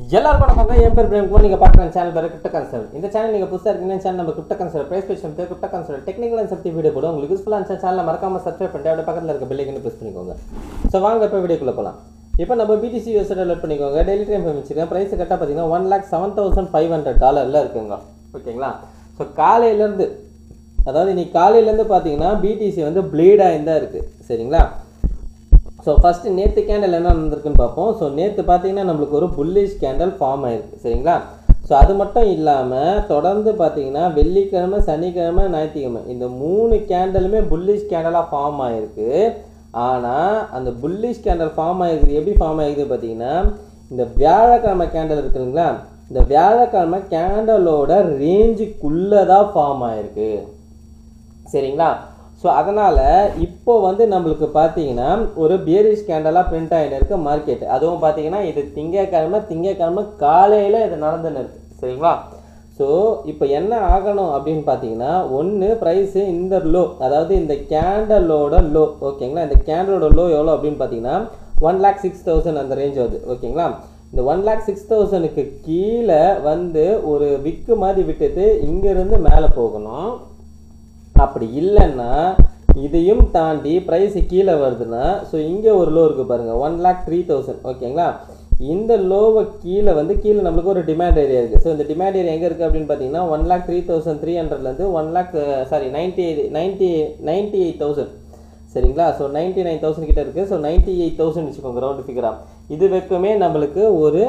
எல்லாருக்கும் வணக்கம். என் பேர் பிரேம்குமார். நீங்கள் பார்க்குற சேனல் பேர் கிரிப்டோ கான்செப்ட். இந்த சேனல் நீங்கள் புதுசாக இருக்கீங்கன்னா சேனல் நம்ம கிரிப்டோ கான்செப்ட் பிரைஸ் பேஷன் பேர் crypto concept technical and safety video போடும். உங்களுக்கு யூஸ்ஃபுல்லாக சேனலை மறக்காமல் சப்ஸ்கிரைப் பண்ணிட்டு அப்படியே பக்கத்தில் இருக்க பெல் ஐக்கனை ப்ரெஸ் பண்ணிக்கோங்க. ஸோ வாங்க இப்போ வீடியோக்குள்ளே போகலாம். இப்போ நம்ம BTC யூஎஸ்டி டவுன்லோட் பண்ணிக்கோங்க. டெய்லி டைம் வச்சுருக்கேன். ப்ரைஸ் கரெக்டாக பார்த்தீங்கன்னா $1,07,500 இருக்குங்க. ஓகேங்களா? ஸோ காலையிலேருந்து, அதாவது இன்னைக்கு காலையிலேருந்து பார்த்தீங்கன்னா BTC வந்து ப்ளீட் ஆகி தான் இருக்குது. சரிங்களா? ஸோ ஃபஸ்ட்டு நேற்று கேண்டல் என்ன நடந்திருக்குன்னு பார்ப்போம். ஸோ நேற்று பார்த்தீங்கன்னா நம்மளுக்கு ஒரு புல்லிஷ் கேண்டல் ஃபார்ம் ஆயிருக்கு. சரிங்களா? ஸோ அது மட்டும் இல்லாமல் தொடர்ந்து பார்த்தீங்கன்னா வெள்ளிக்கிழமை, சனிக்கிழமை, ஞாயிற்றுக்கிழமை இந்த 3 கேண்டலுமே புல்லிஷ் கேண்டலாக ஃபார்ம் ஆகிருக்கு. ஆனால் அந்த புல்லிஷ் கேண்டல் ஃபார்ம் ஆகிருக்கு எப்படி ஃபார்ம் ஆகிருக்கு பார்த்தீங்கன்னா, இந்த வியாழக்கிழமை கேண்டல் இருக்குதுங்களா, இந்த வியாழக்கிழமை கேண்டலோட ரேஞ்சுக்குள்ளே தான் ஃபார்ம் ஆகிருக்கு. சரிங்களா? ஸோ அதனால் இப்போ வந்து நம்மளுக்கு பார்த்தீங்கன்னா ஒரு பியரிஷ் கேண்டலாக பிரிண்ட் ஆகிட்டு இருக்கு மார்க்கெட். அதுவும் பார்த்தீங்கன்னா இது திங்கக்கிழமை காலையில் இது நடந்துன்னு இருக்குது. சரிங்களா? ஸோ இப்போ என்ன ஆகணும் அப்படின்னு பார்த்தீங்கன்னா, ஒன்று ப்ரைஸு இந்த லோ, அதாவது இந்த கேண்டலோட லோ, ஓகேங்களா, இந்த கேண்டலோட லோ எவ்வளோ அப்படின்னு பார்த்தீங்கன்னா 1,06,000 அந்த ரேஞ்ச் வருது. ஓகேங்களா? இந்த 1,06,000க்கு கீழே வந்து ஒரு விக்கு மாதிரி விட்டுட்டு இங்கேருந்து மேலே போகணும். அப்படி இல்லைன்னா இதையும் தாண்டி ப்ரைஸ் கீழே வருதுன்னா, ஸோ இங்கே ஒரு லோ இருக்குது பாருங்கள், 1,03,000. ஓகேங்களா? இந்த லோவை கீழே வந்து கீழே நம்மளுக்கு ஒரு டிமாண்ட் ஏரியா இருக்குது. ஸோ இந்த டிமாண்ட் ஏரியா எங்கே இருக்குது அப்படின்னு பார்த்தீங்கன்னா 1,03,300லேருந்து 98,000. சரிங்களா? ஸோ 99,000 கிட்ட இருக்குது. ஸோ 98,000 வச்சுக்கோங்க ரவுண்டு ஃபிகராக. இது வரைக்குமே நம்மளுக்கு ஒரு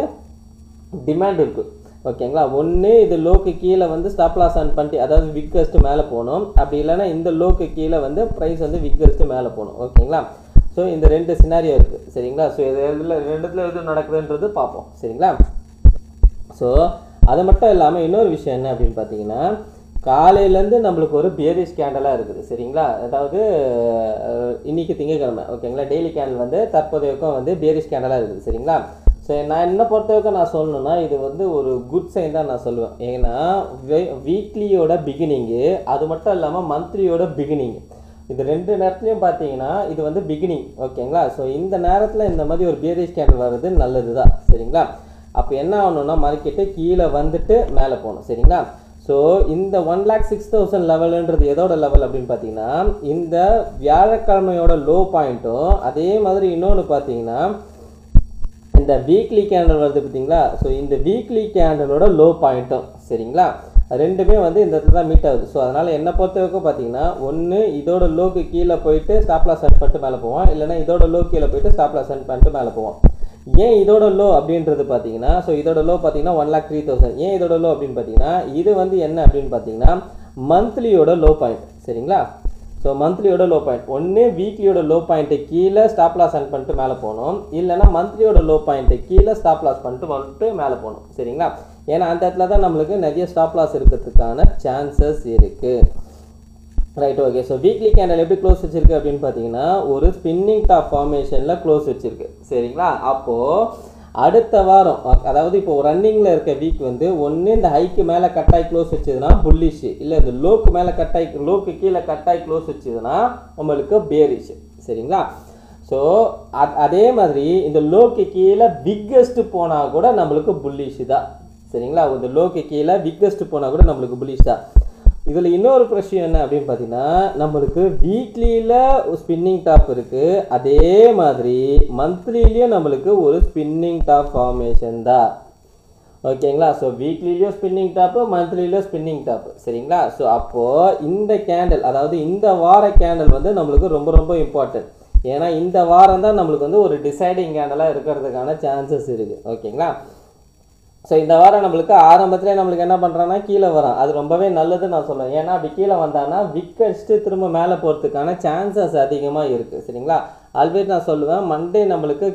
டிமாண்ட் இருக்குது. ஓகேங்களா? ஒன்று இது லோக்கு கீழே வந்து ஸ்டாப் லாஸ் ஆன் பண்ணிட்டு, அதாவது விக்கஸ்ட்டு மேலே போகணும். அப்படி இல்லைன்னா இந்த லோக்கு கீழே வந்து ப்ரைஸ் வந்து விக்கஸ்ட்டு மேலே போகணும். ஓகேங்களா? ஸோ இந்த 2 சினாரியோ இருக்குது. சரிங்களா? ஸோ இதில் ரெண்டுத்தில் எது நடக்குதுன்றது பார்ப்போம். சரிங்களா? ஸோ அது மட்டும் இல்லாமல் இன்னொரு விஷயம் என்ன அப்படின்னு பார்த்தீங்கன்னா, காலையிலேருந்து நம்மளுக்கு ஒரு பியரிஷ் கேண்டலாக இருக்குது. சரிங்களா? அதாவது இன்றைக்கி திங்கக்கிழமை. ஓகேங்களா? டெய்லி கேண்டல் வந்து தற்போதையக்கும் வந்து பியரிஷ் கேண்டலாக இருக்குது. சரிங்களா? ஸோ நான் என்ன பொறுத்தவரைக்கும் நான் சொல்லணுன்னா, இது வந்து ஒரு குட் சைன் தான் நான் சொல்லுவேன். ஏன்னா வீக்லியோட பிகினிங்கு, அது மட்டும் இல்லாமல் மந்த்லியோட பிகினிங், இது 2 நேரத்துலையும் பார்த்தீங்கன்னா இது வந்து பிகினிங். ஓகேங்களா? ஸோ இந்த நேரத்தில் இந்த மாதிரி ஒரு பியரிஷ் கேண்டல் வர்றது நல்லது தான். சரிங்களா? அப்போ என்ன ஆகணுன்னா மார்க்கெட்டு கீழே வந்துட்டு மேலே போகணும். சரிங்களா? ஸோ இந்த 1,06,000 லெவலுன்றது எதோட லெவல் அப்படின்னு பார்த்தீங்கன்னா, இந்த வியாழக்கிழமையோட லோ பாயிண்ட்டும், அதே மாதிரி இன்னொன்று பார்த்தீங்கன்னா இந்த வீக்லி கேண்டல் வருது பார்த்தீங்களா, ஸோ இந்த வீக்லி கேண்டலோட லோ பாயிண்ட்டும். சரிங்களா? ரெண்டுமே வந்து இந்த இடத்துல தான் மீட் ஆகுது. ஸோ அதனால் என்னை பொறுத்த வரைக்கும் பார்த்தீங்கன்னா, ஒன்று இதோட லோக்கு கீழே போயிட்டு ஸ்டாப் லாஸ் செட் பண்ணிட்டு மேலே போவோம், இல்லைனா இதோட லோ கீழே போயிட்டு ஸ்டாப் லாஸ் செட் பண்ணிட்டு மேலே போவோம். ஏன் இதோட லோ அப்படின்றது பார்த்தீங்கன்னா, ஸோ இதோட லோ பார்த்தீங்கன்னா 1,03,000. ஏன் இதோட லோ அப்படின்னு பார்த்தீங்கன்னா, இது வந்து என்ன அப்படின்னு பார்த்தீங்கன்னா மந்த்லியோட லோ பாயிண்ட். சரிங்களா? ஸோ மந்த்லியோட லோ பாயிண்ட், ஒன்று வீக்லியோட லோ பாயிண்ட்டு கீழே ஸ்டாப் லாஸ் ஆன் பண்ணிட்டு மேலே போகணும், இல்லைனா மந்த்லியோட லோ பாயிண்ட்டு கீழே ஸ்டாப் லாஸ் பண்ணிட்டு மேலே போகணும். சரிங்களா? ஏன்னா அந்த இடத்துல தான் நம்மளுக்கு நிறைய ஸ்டாப் லாஸ் இருக்கிறதுக்கான சான்சஸ் இருக்குது. Right, okay. So weekly candle எப்படி க்ளோஸ் வச்சிருக்கு அப்படின்னு பார்த்தீங்கன்னா, ஒரு ஸ்பின்னிங் டாப் ஃபார்மேஷனில் க்ளோஸ் வச்சிருக்கு. சரிங்களா? அப்போது அடுத்த வாரம், அதாவது இப்போ ரன்னிங்கில் இருக்க வீக் வந்து ஒன்று இந்த ஹைக்கு மேலே கட்டாய் க்ளோஸ் வச்சதுன்னா புல்லிஷ், இல்லை இந்த லோக்கு மேலே கட்டாய் லோக்கு கீழே கட்டாய் க்ளோஸ் வச்சதுன்னா நம்மளுக்கு பேரிஷ். சரிங்களா? ஸோ அதே மாதிரி இந்த லோக்கு கீழே பிக்கஸ்ட்டு போனால் கூட நம்மளுக்கு புல்லிஷ் தான். சரிங்களா? இந்த லோக்கு கீழே பிக்கஸ்ட்டு போனால் கூட நம்மளுக்கு புல்லிஷ் தான். இதில் இன்னொரு பிரச்சனை என்ன அப்படின்னு பார்த்தீங்கன்னா, நம்மளுக்கு வீக்லியில் ஸ்பின்னிங் டாப் இருக்குது, அதே மாதிரி மந்த்லிலையும் நம்மளுக்கு ஒரு ஸ்பின்னிங் டாப் ஃபார்மேஷன் தான். ஓகேங்களா? ஸோ வீக்லிலையும் ஸ்பின்னிங் டாப்பு, மந்த்லிலையும் ஸ்பின்னிங் டாப்பு. சரிங்களா? ஸோ அப்போது இந்த கேண்டல், அதாவது இந்த வார கேண்டல் வந்து நம்மளுக்கு ரொம்ப ரொம்ப இம்பார்ட்டன்ட். ஏன்னா இந்த வாரம் தான் நம்மளுக்கு வந்து ஒரு டிசைடிங் கேண்டலாக இருக்கிறதுக்கான சான்சஸ் இருக்குது. ஓகேங்களா? ஸோ இந்த வாரம் நம்மளுக்கு ஆரம்பத்திலே நம்மளுக்கு என்ன பண்ணுறான்னா கீழே வரான், அது ரொம்பவே நல்லதுன்னு நான் சொல்லுவேன். ஏன்னா அப்படி கீழே வந்தான்னா விக்கடிச்சுட்டு திரும்ப மேலே போகிறதுக்கான சான்சஸ் அதிகமாக இருக்குது. சரிங்களா? ஆல்வேஸ் நான் சொல்லுவேன் மண்டே நம்மளுக்கு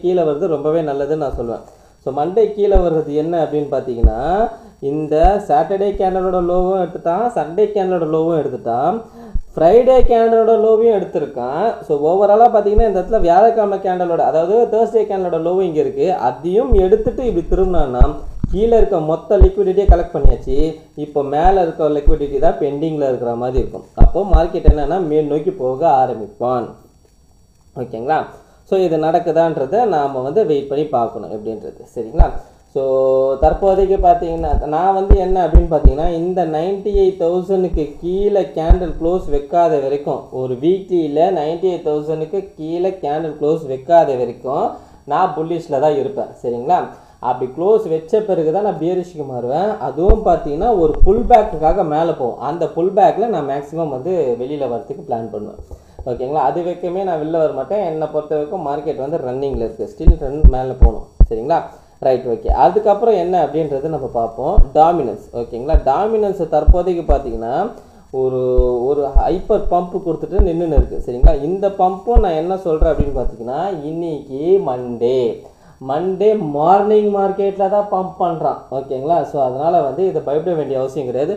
கீழே வருது ரொம்பவே நல்லதுன்னு நான் சொல்லுவேன். ஸோ மண்டே கீழே வர்றது என்ன அப்படின்னு பார்த்தீங்கன்னா, இந்த சாட்டர்டே கேண்டலோட லோவும் எடுத்துட்டான், சண்டே கேண்டலோட லோவும் எடுத்துட்டான், ஃப்ரைடே கேண்டலோட லோவையும் எடுத்திருக்கான். ஸோ ஓவராலாக பார்த்தீங்கன்னா இந்த இடத்துல வியாழக்கிழமை கேண்டலோட, அதாவது தேர்ஸ்டே கேண்டலோட லோவும் இங்கே இருக்குது, அதையும் எடுத்துகிட்டு இப்படி திரும்பினான்னா கீழே இருக்க மொத்த லிக்விடிட்டியை கலெக்ட் பண்ணியாச்சு. இப்போ மேலே இருக்க லிக்விடிட்டி தான் பெண்டிங்கில் இருக்கிற மாதிரி இருக்கும். அப்போது மார்க்கெட் என்னென்னா மேல் நோக்கி போக ஆரம்பிப்பான். ஓகேங்களா? ஸோ இது நடக்குதான்றதை நாம் வந்து வெயிட் பண்ணி பார்க்கணும் எப்படின்றது. சரிங்களா? ஸோ தற்போதைக்கு பார்த்தீங்கன்னா நான் வந்து என்ன அப்படின்னு பார்த்தீங்கன்னா இந்த 98,000க்கு கீழே கேண்டில் க்ளோஸ் வைக்காத வரைக்கும், ஒரு வீக்லியில் 98,000க்கு கீழே கேண்டில் க்ளோஸ் வைக்காத வரைக்கும் நான் புல்லிஷில் தான் இருப்பேன். சரிங்களா? அப்படி க்ளோஸ் வச்ச பிறகு தான் நான் பியரிஷ்க்கு மாறுவேன். அதுவும் பார்த்தீங்கன்னா ஒரு புல் பேக்குக்காக மேலே போகும். அந்த புல் பேக்கில் நான் மேக்ஸிமம் வந்து வெளியில் வரத்துக்கு பிளான் பண்ணுவேன். ஓகேங்களா? அது வரைக்குமே நான் வெளில வர மாட்டேன். என்னை பொறுத்த வரைக்கும் மார்க்கெட் வந்து ரன்னிங்கில் இருக்குது, ஸ்டில் ரன் மேலே போகணும். சரிங்களா? Right, okay. அதுக்கப்புறம் என்ன அப்படின்றது நம்ம பார்ப்போம். டாமினன்ஸ். ஓகேங்களா? டாமினன்ஸ் தற்போதைக்கு பார்த்தீங்கன்னா ஒரு ஹைப்பர் பம்ப் கொடுத்துட்டு நின்றுன்னு இருக்குது. சரிங்களா? இந்த பம்பும் நான் என்ன சொல்கிறேன் அப்படின்னு பார்த்தீங்கன்னா இன்னைக்கு மண்டே மார்னிங் மார்க்கெட்டில் தான் பம்ப் பண்ணுறான். ஓகேங்களா? ஸோ அதனால் வந்து இதை பயப்பட வேண்டிய அவசியம் கிடையாது.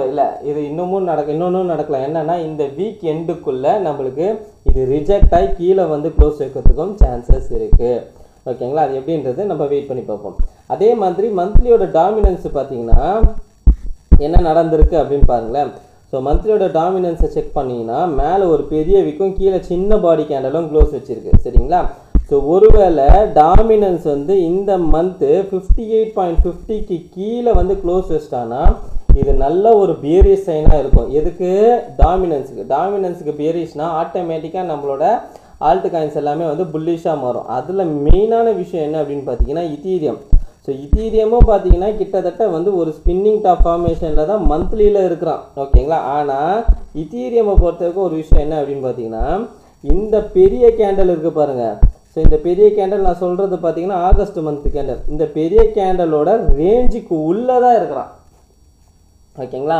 இல்லை இது இன்னொன்றும் நடக்கலாம். என்னென்னா இந்த வீக் எண்டுக்குள்ளே நம்மளுக்கு இது ரிஜெக்ட் ஆகி கீழே வந்து க்ளோஸ் வைக்கிறதுக்கும் சான்சஸ் இருக்குது. ஓகேங்களா? அது எப்படின்றது நம்ம வெயிட் பண்ணி பார்ப்போம். அதே மாதிரி மந்த்லியோட டாமினன்ஸ் பார்த்தீங்கன்னா என்ன நடந்திருக்கு அப்படின்னு பாருங்களேன். ஸோ மந்த்லியோட டாமினன்ஸை செக் பண்ணிங்கன்னா மேலே ஒரு பெரிய விக்கும், கீழே சின்ன பாடி கேண்டலும் க்ளோஸ் வச்சுருக்கு. சரிங்களா? ஸோ ஒருவேளை டாமினன்ஸ் வந்து இந்த மந்த்து 58.50க்கு கீழே வந்து க்ளோஸ் வச்சிட்டான்னா இது நல்ல ஒரு பியரிஷ் சைனாக இருக்கும். எதுக்கு? டாமினன்ஸுக்கு பியரிஷ்னா ஆட்டோமேட்டிக்காக நம்மளோட ஆல்ட் காயின்ஸ் எல்லாமே வந்து புல்லிஷாக மாறும். அதில் மெயினான விஷயம் என்ன அப்படின்னு பார்த்தீங்கன்னா இத்தீரியம். ஸோ இத்தீரியமும் பார்த்தீங்கன்னா கிட்டத்தட்ட வந்து ஒரு ஸ்பின்னிங் டாப் ஃபார்மேஷனில் தான் மந்த்லியில் இருக்கிறான். ஓகேங்களா? ஆனால் இத்தீரியமை பொறுத்தவரைக்கும் ஒரு விஷயம் என்ன அப்படின்னு பார்த்தீங்கன்னா இந்த பெரிய கேண்டல் இருக்குது பாருங்கள். ஸோ இந்த பெரிய கேண்டல் நான் சொல்கிறது பார்த்தீங்கன்னா ஆகஸ்ட் மந்த் கேண்டல். இந்த பெரிய கேண்டலோட ரேஞ்சுக்கு உள்ளே தான் இருக்கிறான். ஓகேங்களா?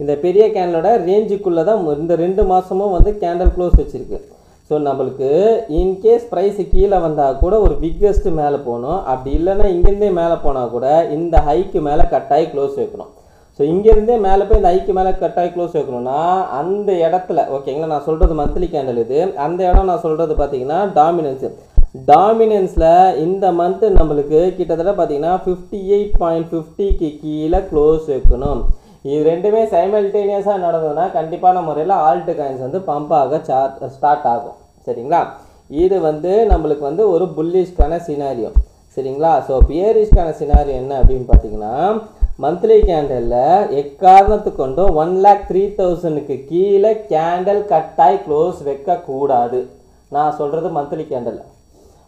இந்த பெரிய கேண்டலோட ரேஞ்சுக்குள்ளே தான் இந்த 2 மாதமும் வந்து கேண்டல் க்ளோஸ் வச்சுருக்கு. ஸோ நம்மளுக்கு இன்கேஸ் ப்ரைஸு கீழே வந்தால் கூட ஒரு பிக்கஸ்ட்டு மேலே போகணும். அப்படி இல்லைன்னா இங்கேருந்தே மேலே போனால் கூட இந்த ஹைக்கு மேலே கட்டாயி க்ளோஸ் வைக்கணும். ஸோ இங்கேருந்தே மேலே போய் இந்த ஹைக்கு மேலே கட்டாயி க்ளோஸ் வைக்கணும்னா அந்த இடத்துல, ஓகேங்களா, நான் சொல்கிறது மந்த்லி கேண்டல் இது. அந்த இடம் நான் சொல்கிறது பார்த்தீங்கன்னா டாமினன்ஸில் இந்த மந்த்து நம்மளுக்கு கிட்டத்தட்ட பார்த்தீங்கன்னா 58.50க்கு கீழே க்ளோஸ் வைக்கணும். இது ரெண்டுமே சைமல்டேனியஸாக நடந்ததுன்னா கண்டிப்பான முறையில் ஆல்ட் காயின்ஸ் வந்து பம்பாக ஸ்டார்ட் ஆகும். சரிங்களா? இது வந்து நம்மளுக்கு வந்து ஒரு புல்லிஷ்கான சினாரியோ. சரிங்களா? ஸோ பியரிஷ்கான சினாரியோ என்ன அப்படின்னு பார்த்தீங்கன்னா மந்த்லி கேண்டலில் எக்காரணத்துக்கு கொண்டும் 1,03,000க்கு கீழே கேண்டல் கட்டாய் க்ளோஸ் வைக்கக்கூடாது. நான் சொல்கிறது மந்த்லி கேண்டலில்.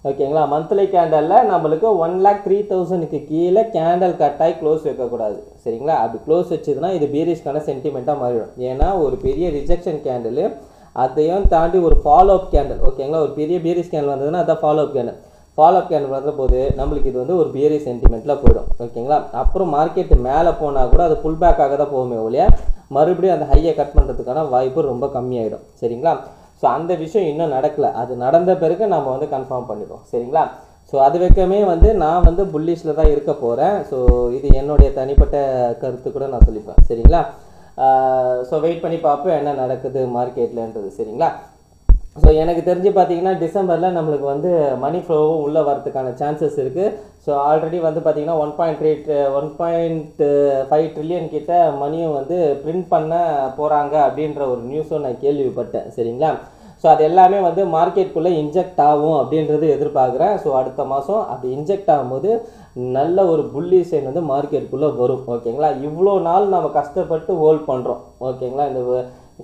ஓகேங்களா? மந்த்லி கேண்டலில் நம்மளுக்கு 1,03,000க்கு கீழே கேண்டல் கட்டாய் க்ளோஸ் வைக்கக்கூடாது. சரிங்களா? அப்படி க்ளோஸ் வச்சதுன்னா இது பீரிஷ்கான சென்டிமெண்ட்டாக மாறிடும். ஏன்னா ஒரு பெரிய ரிஜெக்ஷன் கேண்டலு, அதையும் தாண்டி ஒரு ஃபாலோ அப் கேண்டல். ஓகேங்களா? ஒரு பெரிய பீரிஷ் கேண்டல் வந்ததுன்னா அதான் ஃபாலோ அப் கேண்டல் வந்த போது நம்மளுக்கு இது வந்து ஒரு பீரிஷ் சென்டிமெண்ட்டில் போயிடும். ஓகேங்களா? அப்புறம் மார்க்கெட்டு மேலே போனால் கூட அது புல் பேக்காக தான் போகுமே ஒழிய மறுபடியும் அந்த ஹையை கட் பண்ணுறதுக்கான வாய்ப்பு ரொம்ப கம்மியாயிடும். சரிங்களா? ஸோ அந்த விஷயம் இன்னும் நடக்கலை. அது நடந்த பிறகு நம்ம வந்து கன்ஃபார்ம் பண்ணிடுவோம். சரிங்களா? ஸோ அது வரைக்குமே வந்து நான் வந்து புல்லிஷில் தான் இருக்க போகிறேன். ஸோ இது என்னுடைய தனிப்பட்ட கருத்து கூட நான் சொல்லிப்பேன். சரிங்களா? ஸோ வெயிட் பண்ணி பார்ப்போம் என்ன நடக்குது மார்க்கெட்லன்றது. சரிங்களா? ஸோ எனக்கு தெரிஞ்சு பார்த்தீங்கன்னா டிசம்பரில் நம்மளுக்கு வந்து மணி ஃப்ளோவும் உள்ளே வரதுக்கான சான்சஸ் இருக்குது. ஸோ ஆல்ரெடி வந்து பார்த்திங்கன்னா 1.5 ட்ரில்லியன் கிட்ட மணியும் வந்து பிரிண்ட் பண்ண போகிறாங்க அப்படின்ற ஒரு நியூஸும் நான் கேள்விப்பட்டேன். சரிங்களா? ஸோ அது எல்லாமே வந்து மார்க்கெட்டுக்குள்ளே இன்ஜெக்ட் ஆகும் அப்படின்றது எதிர்பார்க்குறேன். ஸோ அடுத்த மாதம் அப்படி இன்ஜெக்ட் ஆகும்போது நல்ல ஒரு புல்லிஷ் சைன் வந்து மார்க்கெட்டுக்குள்ளே வரும். ஓகேங்களா? இவ்வளோ நாள் நம்ம கஷ்டப்பட்டு ஹோல்ட் பண்ணுறோம். ஓகேங்களா? இந்த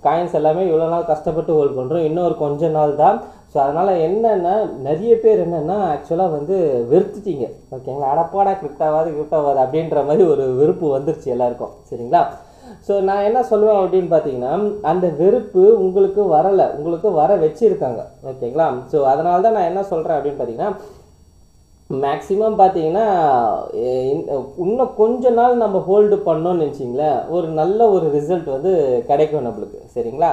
காயின்ஸ் எல்லாமே இவ்வளோ நாள் கஷ்டப்பட்டு ஹோல்ட் பண்ணுறோம். இன்னும் ஒரு கொஞ்ச நாள் தான். ஸோ அதனால் என்னென்னா நிறைய பேர் என்னென்னா ஆக்சுவலாக வந்து வெறுத்துட்டீங்க. ஓகேங்களா? அடப்பாடா கிரிப்டாவாது அப்படின்ற மாதிரி ஒரு வெறுப்பு வந்துருச்சு எல்லாருக்கும். சரிங்களா? ஸோ நான் என்ன சொல்லுவேன் அப்படின்னு பார்த்தீங்கன்னா அந்த வெறுப்பு உங்களுக்கு வரலை, உங்களுக்கு வர வச்சுருக்காங்க. ஓகேங்களா? ஸோ அதனால தான் நான் என்ன சொல்கிறேன் அப்படின்னு பார்த்தீங்கன்னா மேக்ஸிமம் பார்த்தீங்கன்னா இன்னும் கொஞ்ச நாள் நம்ம ஹோல்டு பண்ணோன்னு நினச்சிங்களேன் ஒரு நல்ல ஒரு ரிசல்ட் வந்து கிடைக்கும் நம்மளுக்கு. சரிங்களா?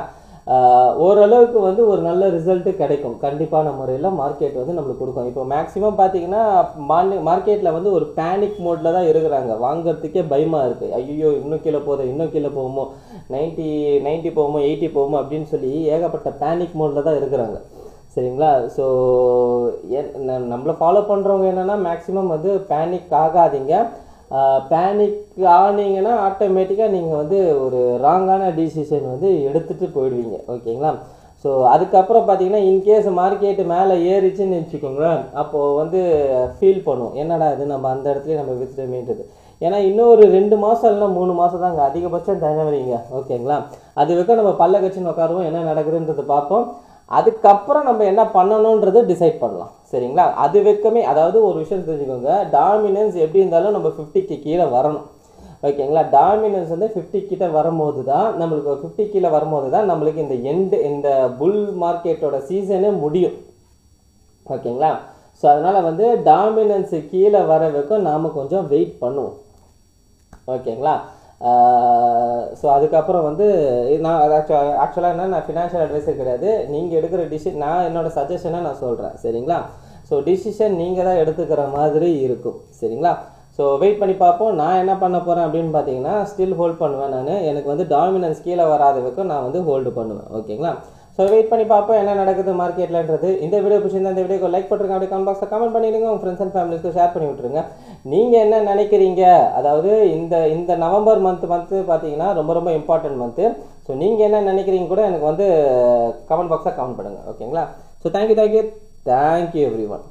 ஓரளவுக்கு வந்து ஒரு நல்ல ரிசல்ட்டு கிடைக்கும். கண்டிப்பான முறையில் மார்க்கெட் வந்து நம்மளுக்கு கொடுக்கும். இப்போ மேக்ஸிமம் பார்த்தீங்கன்னா மார்க்கெட்டில் வந்து ஒரு பேனிக் மோடில் தான் இருக்கிறாங்க. வாங்கிறதுக்கே பயமாக இருக்குது. ஐயோ இன்னும் கீழே போகுமோ 90 போகுமோ 80 போகுமோ அப்படின்னு சொல்லி ஏகப்பட்ட பேனிக் மோடில் தான் இருக்கிறாங்க. சரிங்களா? ஸோ நம்மளை ஃபாலோ பண்ணுறவங்க என்னென்னா மேக்ஸிமம் வந்து பேனிக் ஆகாதீங்க. பேனிக் ஆனீங்கன்னா ஆட்டோமேட்டிக்காக நீங்கள் வந்து ஒரு ராங்கான டிசிஷன் வந்து எடுத்துகிட்டு போயிடுவீங்க. ஓகேங்களா? ஸோ அதுக்கப்புறம் பார்த்தீங்கன்னா இன்கேஸ் மார்க்கெட்டு மேலே ஏறிச்சுன்னு வச்சுக்கோங்களேன், அப்போது வந்து ஃபீல் பண்ணுவோம், என்னடா இது நம்ம அந்த இடத்துலேயே நம்ம வித்துட்டோமேன்றது. ஏன்னா இன்னொரு 2 மாதம் இல்லைனா 3 மாதம் தாங்க, அதிகபட்சம் ஜனவரிங்க. ஓகேங்களா, அது வரைக்கும் நம்ம பல்ல கட்சின்னு உட்காருவோம், என்ன நடக்குதுன்றது பார்ப்போம். அதுக்கப்புறம் நம்ம என்ன பண்ணணுன்றது டிசைட் பண்ணலாம். சரிங்களா, அது வரைக்குமே அதாவது ஒரு விஷயம் தெரிஞ்சுக்கோங்க, டாமினன்ஸ் எப்படி இருந்தாலும் நம்ம 50க்கு கீழே வரணும். ஓகேங்களா, டாமினன்ஸ் வந்து 50 கிட்ட வரும்போது தான் நம்மளுக்கு 50 கீழே வரும்போது தான் நம்மளுக்கு இந்த புல் மார்க்கெட்டோட சீசனே முடியும். ஓகேங்களா, ஸோ அதனால் வந்து டாமினன்ஸு கீழே வர வரைக்கும் நாம் கொஞ்சம் வெயிட் பண்ணுவோம். ஓகேங்களா, ஸோ அதுக்கப்புறம் வந்து நான் ஆக்சுவலாக என்ன, நான் ஃபினான்ஷியல் அட்வைசர் கிடையாது. நீங்கள் எடுக்கிற நான் என்னோடய சஜஷனை நான் சொல்கிறேன். சரிங்களா, ஸோ டிசிஷன் நீங்கள் தான் எடுத்துக்கிற மாதிரி இருக்கும். சரிங்களா, ஸோ வெயிட் பண்ணி பார்ப்போம். நான் என்ன பண்ண போகிறேன் அப்படின்னு பார்த்தீங்கன்னா, ஸ்டில் ஹோல்ட் பண்ணுவேன். எனக்கு வந்து டாமினன்ஸ் கீழே வராத வரைக்கும் நான் வந்து ஹோல்டு பண்ணுவேன். ஓகேங்களா, ஸோ வெயிட் பண்ணி பார்ப்போம் என்ன நடக்குது மார்க்கெட்லன்றது. இந்த வீடியோ பிடிச்சிருந்தா இந்த வீடியோக்கு லைக் பண்ணுறேங்க, அப்படியே கமெண்ட் பாக்ஸில் கமெண்ட் பண்ணிடுங்க, உங்கள் ஃப்ரெண்ட்ஸ் அண்ட் ஃபேமிலிஸ்க்கு ஷேர் பண்ணி விட்டுருங்க. நீங்கள் என்ன நினைக்கிறீங்க, அதாவது இந்த நவம்பர் மந்த்து பார்த்தீங்கன்னா ரொம்ப ரொம்ப இம்பார்ட்டன்ட் மந்த்து. ஸோ நீங்கள் என்ன நினைக்கிறீங்க கூட எனக்கு வந்து கமெண்ட் பாக்ஸில் கமெண்ட் பண்ணுங்கள். ஓகேங்களா, ஸோ தேங்க்யூ எவ்ரி ஒன்.